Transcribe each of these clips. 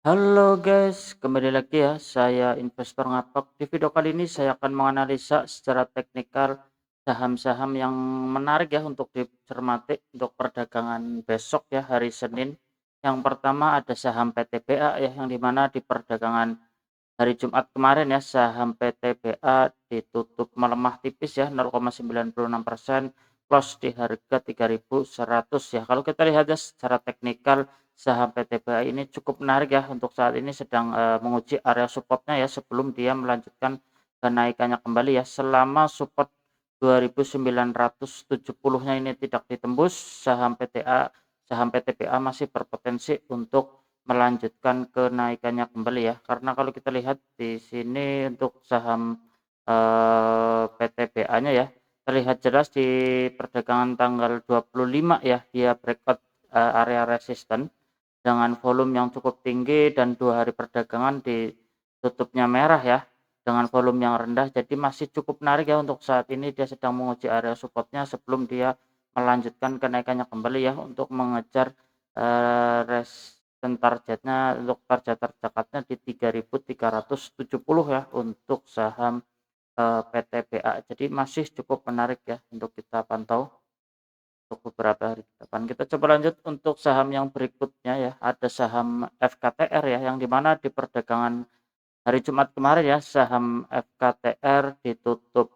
Halo guys, kembali lagi ya, saya investor ngapak. Di video kali ini saya akan menganalisa secara teknikal saham-saham yang menarik ya untuk dicermati untuk perdagangan besok ya, hari Senin. Yang pertama ada saham PTBA ya, yang dimana di perdagangan hari Jumat kemarin ya, saham PTBA ditutup melemah tipis ya 0,96%, close di harga 3.100 ya. Kalau kita lihat ya secara teknikal, saham PTBA ini cukup menarik ya, untuk saat ini sedang menguji area supportnya ya sebelum dia melanjutkan kenaikannya kembali ya. Selama support 2.970-nya ini tidak ditembus, saham PTBA masih berpotensi untuk melanjutkan kenaikannya kembali ya. Karena kalau kita lihat di sini untuk saham PTBA-nya ya, terlihat jelas di perdagangan tanggal 25 ya, dia breakout area resisten dengan volume yang cukup tinggi dan 2 hari perdagangan ditutupnya merah ya, dengan volume yang rendah. Jadi masih cukup menarik ya, untuk saat ini dia sedang menguji area supportnya sebelum dia melanjutkan kenaikannya kembali ya, untuk mengejar resisten targetnya. Untuk target terdekatnya di 3.370 ya untuk saham PTBA. Jadi masih cukup menarik ya untuk kita pantau untuk beberapa hari ke depan. Kita coba lanjut untuk saham yang berikutnya ya. Ada saham FKTR ya, yang dimana di perdagangan hari Jumat kemarin ya, saham FKTR ditutup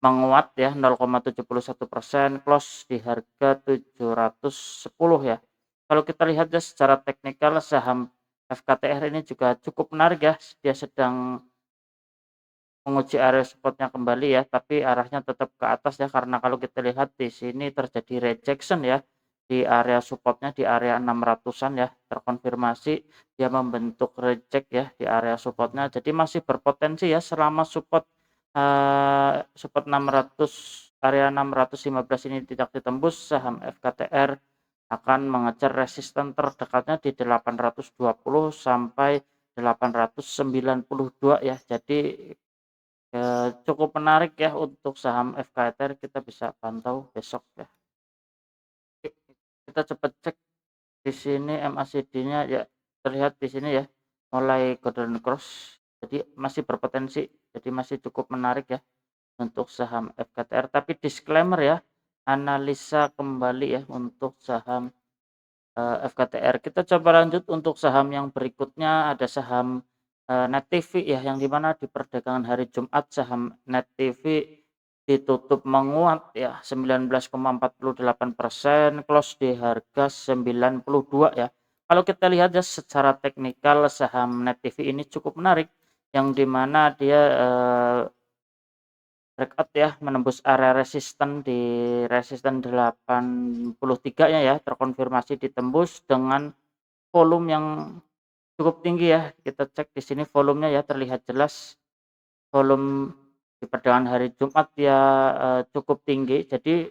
menguat ya 0,71%, close di harga 710 ya. Kalau kita lihat ya secara teknikal, saham FKTR ini juga cukup menarik ya. Dia sedang menguji area supportnya kembali ya, tapi arahnya tetap ke atas ya, karena kalau kita lihat di sini terjadi rejection ya di area supportnya di area 600-an ya, terkonfirmasi dia membentuk reject ya di area supportnya. Jadi masih berpotensi ya, selama support 600, area 615 ini tidak ditembus, saham FKTR akan mengejar resisten terdekatnya di 820 sampai 892 ya. Jadi cukup menarik ya untuk saham FKTR, kita bisa pantau besok ya. Oke, kita cepat cek di sini MACD-nya ya, terlihat di sini ya, mulai golden cross, jadi masih berpotensi, jadi masih cukup menarik ya untuk saham FKTR. Tapi disclaimer ya, analisa kembali ya untuk saham FKTR. Kita coba lanjut untuk saham yang berikutnya, ada saham Net TV ya, yang dimana di perdagangan hari Jumat saham Net TV ditutup menguat ya 19,48%, close di harga 92 ya. Kalau kita lihat ya secara teknikal, saham Net TV ini cukup menarik, yang dimana dia breakout ya, menembus area resisten di resisten 83-nya ya, terkonfirmasi ditembus dengan volume yang cukup tinggi ya. Kita cek di sini volumenya ya, terlihat jelas volume di perdagangan hari Jumat ya cukup tinggi. Jadi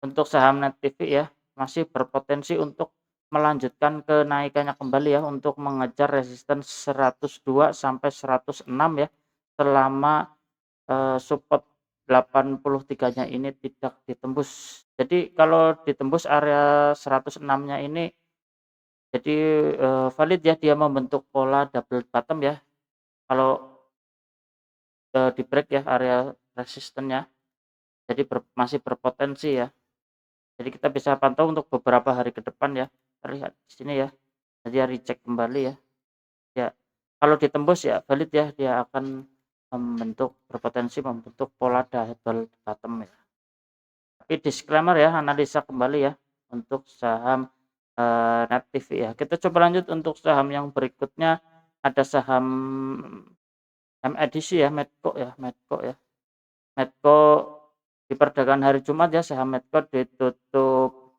untuk saham Net TV ya, masih berpotensi untuk melanjutkan kenaikannya kembali ya, untuk mengejar resisten 102 sampai 106 ya, selama support 83-nya ini tidak ditembus. Jadi kalau ditembus area 106-nya ini, jadi valid ya, dia membentuk pola double bottom ya. Kalau di-break ya area resistennya, jadi masih berpotensi ya. Jadi kita bisa pantau untuk beberapa hari ke depan ya. Terlihat di sini ya, dia recheck kembali ya. Ya, kalau ditembus ya valid ya, dia akan berpotensi membentuk pola double bottom ya. Tapi disclaimer ya, analisa kembali ya untuk saham Net TV ya. Kita coba lanjut untuk saham yang berikutnya, ada saham MEDC ya, Medco ya. Medco di perdagangan hari Jumat ya, saham Medco ditutup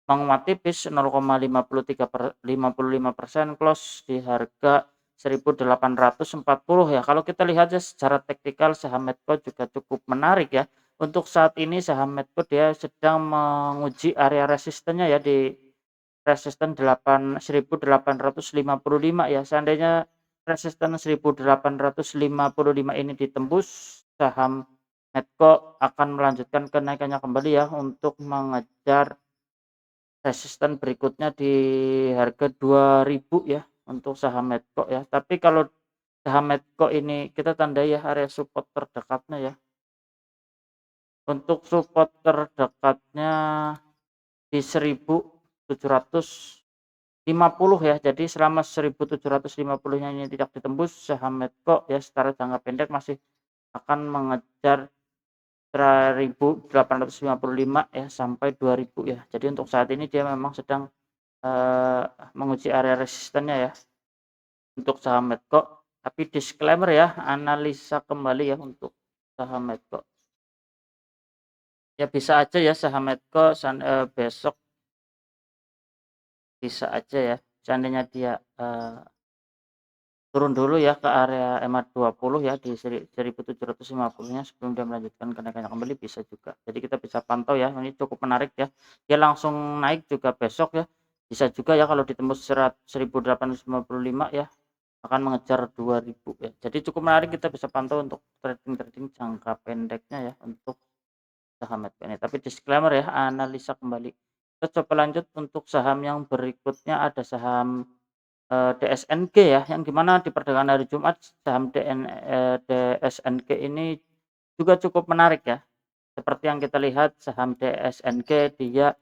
menguat tipis 0,55%, close di harga 1.840 ya. Kalau kita lihat ya secara teknikal, saham Medco juga cukup menarik ya. Untuk saat ini saham Medco dia sedang menguji area resistennya ya, di resisten 1.855 ya. Seandainya resisten 1.855 ini ditembus, saham Medco akan melanjutkan kenaikannya kembali ya, untuk mengejar resisten berikutnya di harga 2.000 ya untuk saham Medco ya. Tapi kalau saham Medco ini kita tandai ya area support terdekatnya ya. Untuk support terdekatnya di 1.750 ya. Jadi selama 1.750-nya ini tidak ditembus, saham Medco ya secara jangka pendek masih akan mengejar 1.855 ya sampai 2.000 ya. Jadi untuk saat ini dia memang sedang menguji area resistennya ya untuk saham Medco. Tapi disclaimer ya, analisa kembali ya untuk saham Medco. Ya bisa aja ya saham Medco besok bisa aja ya seandainya dia turun dulu ya ke area EMA 20 ya di 1.750-nya sebelum dia melanjutkan kenaikannya kembali bisa juga. Jadi kita bisa pantau ya, ini cukup menarik ya. Dia langsung naik juga besok ya. Bisa juga ya kalau ditembus 1.855 ya akan mengejar 2.000 ya. Jadi cukup menarik, kita bisa pantau untuk trading jangka pendeknya ya untuk saham Medco ini. Tapi disclaimer ya, analisa kembali. Kita coba lanjut untuk saham yang berikutnya, ada saham DSNG ya, yang dimana di perdagangan hari Jumat saham DSNG ini juga cukup menarik ya. Seperti yang kita lihat saham DSNG dia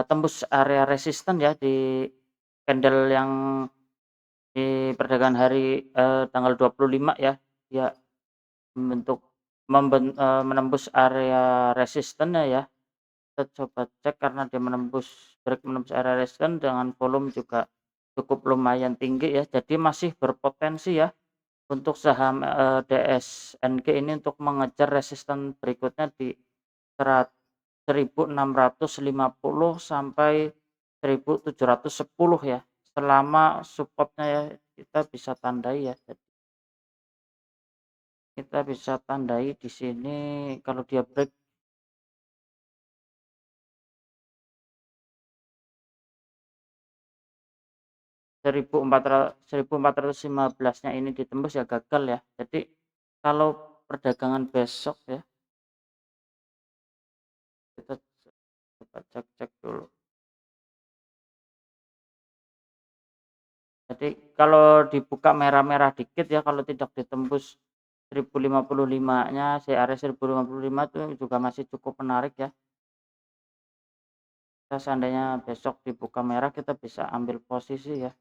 tembus area resisten ya di candle yang di perdagangan hari tanggal 25 ya, dia membentuk menembus area resistennya ya. Kita coba cek karena dia menembus area resisten dengan volume juga cukup lumayan tinggi ya. Jadi masih berpotensi ya untuk saham DSNG ini untuk mengejar resisten berikutnya di 1.650 sampai 1.710 ya. Selama supportnya ya kita bisa tandai ya. Kita bisa tandai di sini kalau dia break 1415-nya ini ditembus ya gagal ya. Jadi kalau perdagangan besok ya, kita coba cek dulu. Jadi kalau dibuka merah-merah dikit ya, kalau tidak ditembus 1055-nya, area 1055 itu juga masih cukup menarik ya. Kita seandainya besok dibuka merah, kita bisa ambil posisi ya.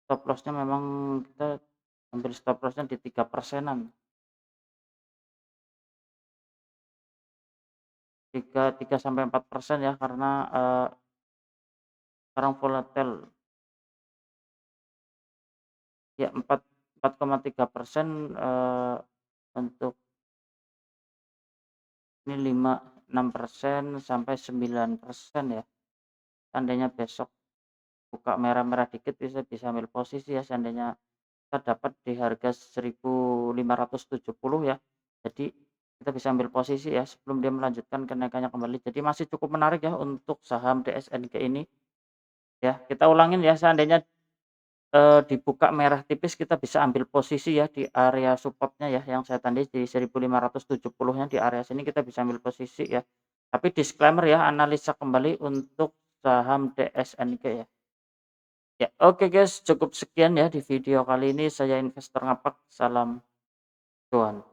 Stop loss-nya memang kita ambil stop loss-nya di 3%-an. 3 sampai 4% ya, karena sekarang volatile ya 4,3% untuk ini 6% sampai 9% ya. Seandainya besok buka merah-merah dikit bisa ambil posisi ya, seandainya kita dapat di harga 1.570 ya. Jadi kita bisa ambil posisi ya sebelum dia melanjutkan kenaikannya kembali. Jadi masih cukup menarik ya untuk saham DSNG ini ya. Kita ulangin ya, seandainya dibuka merah tipis kita bisa ambil posisi ya di area supportnya ya, yang saya tandai di 1.570-nya, di area sini kita bisa ambil posisi ya. Tapi disclaimer ya, analisa kembali untuk saham DSNG ya. Ya, oke guys, cukup sekian ya di video kali ini. Saya investor ngapak, salam cuan.